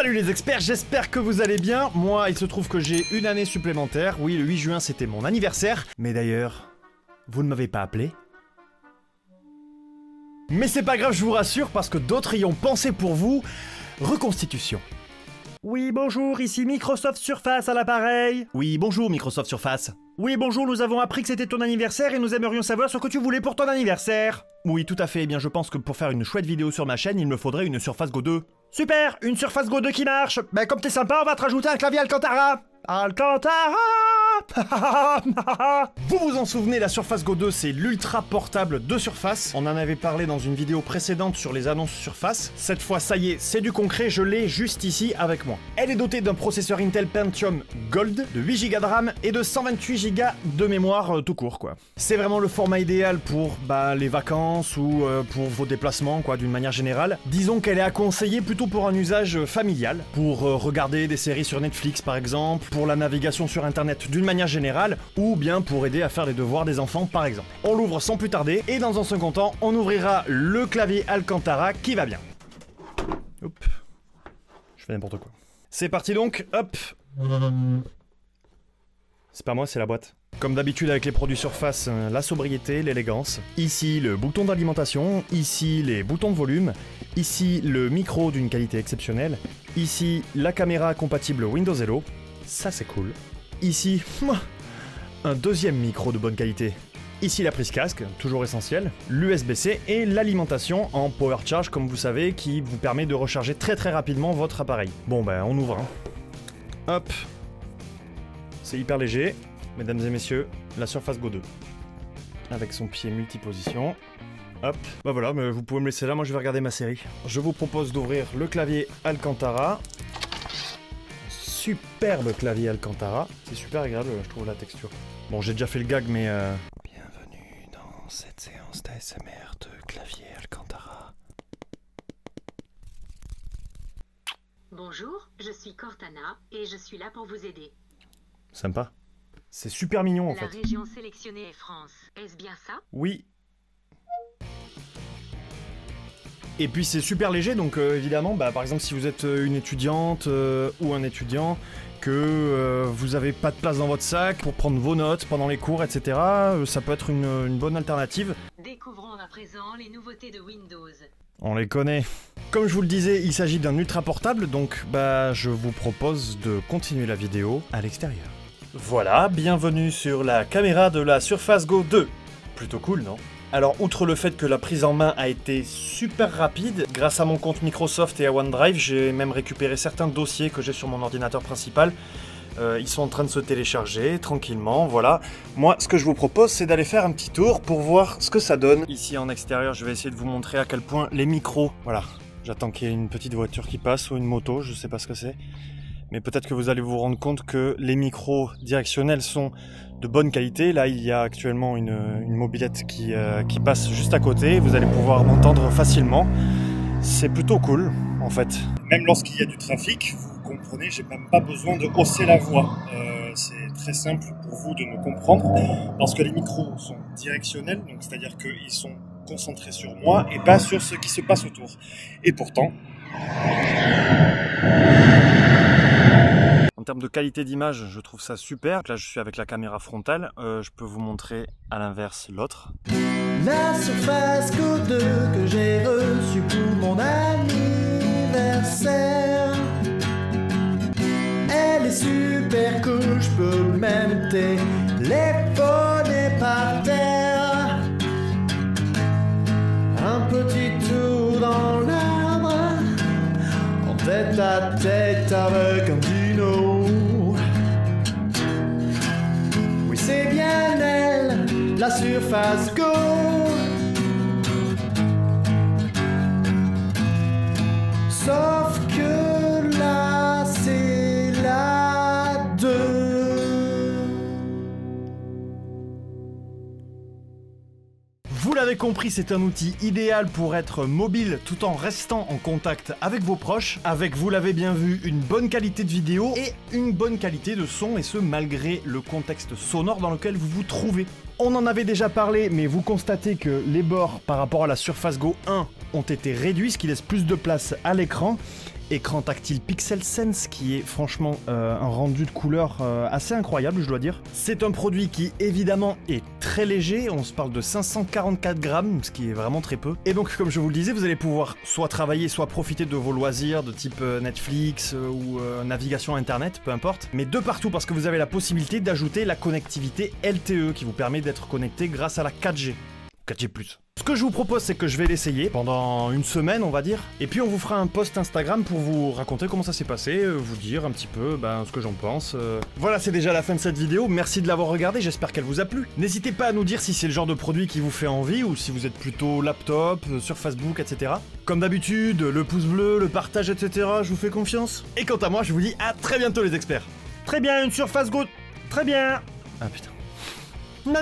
Salut les experts, j'espère que vous allez bien. Moi, il se trouve que j'ai une année supplémentaire. Oui, le 8 juin, c'était mon anniversaire. Mais d'ailleurs, vous ne m'avez pas appelé. Mais c'est pas grave, je vous rassure, parce que d'autres y ont pensé pour vous. Reconstitution. Oui, bonjour, ici Microsoft Surface à l'appareil. Oui, bonjour Microsoft Surface. Oui, bonjour, nous avons appris que c'était ton anniversaire et nous aimerions savoir ce que tu voulais pour ton anniversaire. Oui, tout à fait, eh bien je pense que pour faire une chouette vidéo sur ma chaîne, il me faudrait une Surface Go 2. Super, une Surface Go 2 qui marche. Ben comme t'es sympa, on va te rajouter un clavier Alcantara. Alcantara. Vous vous en souvenez, la Surface Go 2, c'est l'ultra portable de Surface. On en avait parlé dans une vidéo précédente sur les annonces Surface. Cette fois, ça y est, c'est du concret, je l'ai juste ici avec moi. Elle est dotée d'un processeur Intel Pentium Gold, de 8 Go de RAM et de 128 Go de mémoire tout court, quoi. C'est vraiment le format idéal pour les vacances ou pour vos déplacements, quoi, d'une manière générale. Disons qu'elle est à conseiller plutôt pour un usage familial, pour regarder des séries sur Netflix par exemple, pour la navigation sur Internet d'une manière générale, ou bien pour aider à faire les devoirs des enfants par exemple. On l'ouvre sans plus tarder, et dans un second temps, on ouvrira le clavier Alcantara qui va bien. Hop. Je fais n'importe quoi. C'est parti donc, hop. C'est pas moi, c'est la boîte. Comme d'habitude avec les produits Surface, la sobriété, l'élégance. Ici le bouton d'alimentation, ici les boutons de volume, ici le micro d'une qualité exceptionnelle, ici la caméra compatible Windows Hello, ça c'est cool. Ici, un deuxième micro de bonne qualité. Ici la prise casque, toujours essentielle, l'USB-C et l'alimentation en power charge comme vous savez qui vous permet de recharger très rapidement votre appareil. Bon ben on ouvre. Hop. C'est hyper léger, mesdames et messieurs, la Surface Go 2. Avec son pied multiposition. Hop. Bah voilà, mais vous pouvez me laisser là, moi je vais regarder ma série. Je vous propose d'ouvrir le clavier Alcantara. Superbe clavier Alcantara. C'est super agréable, je trouve, la texture. Bon, j'ai déjà fait le gag, mais bienvenue dans cette séance d'ASMR de clavier Alcantara. Bonjour, je suis Cortana et je suis là pour vous aider. Sympa. C'est super mignon en fait. La région sélectionnée est France. Est-ce bien ça? Oui. Et puis c'est super léger, donc évidemment, par exemple si vous êtes une étudiante ou un étudiant, que vous avez pas de place dans votre sac pour prendre vos notes pendant les cours, etc., ça peut être une bonne alternative. Découvrons à présent les nouveautés de Windows. On les connaît. Comme je vous le disais, il s'agit d'un ultra portable, donc je vous propose de continuer la vidéo à l'extérieur. Voilà, bienvenue sur la caméra de la Surface Go 2. Plutôt cool, non ? Alors, outre le fait que la prise en main a été super rapide, grâce à mon compte Microsoft et à OneDrive, j'ai même récupéré certains dossiers que j'ai sur mon ordinateur principal. Ils sont en train de se télécharger tranquillement, voilà. Moi, ce que je vous propose, c'est d'aller faire un petit tour pour voir ce que ça donne. Ici, en extérieur, je vais essayer de vous montrer à quel point les micros... Voilà, j'attends qu'il y ait une petite voiture qui passe ou une moto, je sais pas ce que c'est. Mais peut-être que vous allez vous rendre compte que les micros directionnels sont de bonne qualité. Là, il y a actuellement une mobilette qui passe juste à côté. Vous allez pouvoir m'entendre facilement. C'est plutôt cool, en fait. Même lorsqu'il y a du trafic, vous comprenez, j'ai même pas besoin de hausser la voix. C'est très simple pour vous de me comprendre. Parce que les micros sont directionnels, donc c'est-à-dire qu'ils sont concentrés sur moi et pas sur ce qui se passe autour. Et pourtant... En termes de qualité d'image, je trouve ça super. Là, je suis avec la caméra frontale. Je peux vous montrer à l'inverse l'autre. La Surface Go 2 que j'ai reçue pour mon anniversaire. Elle est super cool, je peux même téléphoner par terre. Un petit tour dans l'arbre, en tête à tête avec un dino. Oui, c'est bien elle, la Surface Go. Sauf que là, c'est la 2. Vous l'avez compris, c'est un outil idéal pour être mobile tout en restant en contact avec vos proches, avec, vous l'avez bien vu, une bonne qualité de vidéo et une bonne qualité de son, et ce malgré le contexte sonore dans lequel vous vous trouvez. On en avait déjà parlé, mais vous constatez que les bords par rapport à la Surface Go 1 ont été réduits, ce qui laisse plus de place à l'écran. écran tactile Pixel Sense qui est franchement un rendu de couleur assez incroyable, je dois dire. C'est un produit qui évidemment est très léger, on se parle de 544 grammes, ce qui est vraiment très peu. Et donc comme je vous le disais, vous allez pouvoir soit travailler, soit profiter de vos loisirs de type Netflix ou navigation internet, peu importe, mais de partout parce que vous avez la possibilité d'ajouter la connectivité LTE qui vous permet d'être connecté grâce à la 4G. 4G+. Ce que je vous propose, c'est que je vais l'essayer pendant une semaine, on va dire, et puis on vous fera un post Instagram pour vous raconter comment ça s'est passé, vous dire un petit peu ce que j'en pense. Voilà, c'est déjà la fin de cette vidéo, merci de l'avoir regardée, j'espère qu'elle vous a plu. N'hésitez pas à nous dire si c'est le genre de produit qui vous fait envie, ou si vous êtes plutôt laptop, sur Facebook, etc. Comme d'habitude, le pouce bleu, le partage, etc., je vous fais confiance. Et quant à moi, je vous dis à très bientôt les experts. Très bien, une Surface Go... Très bien. Ah putain. Non.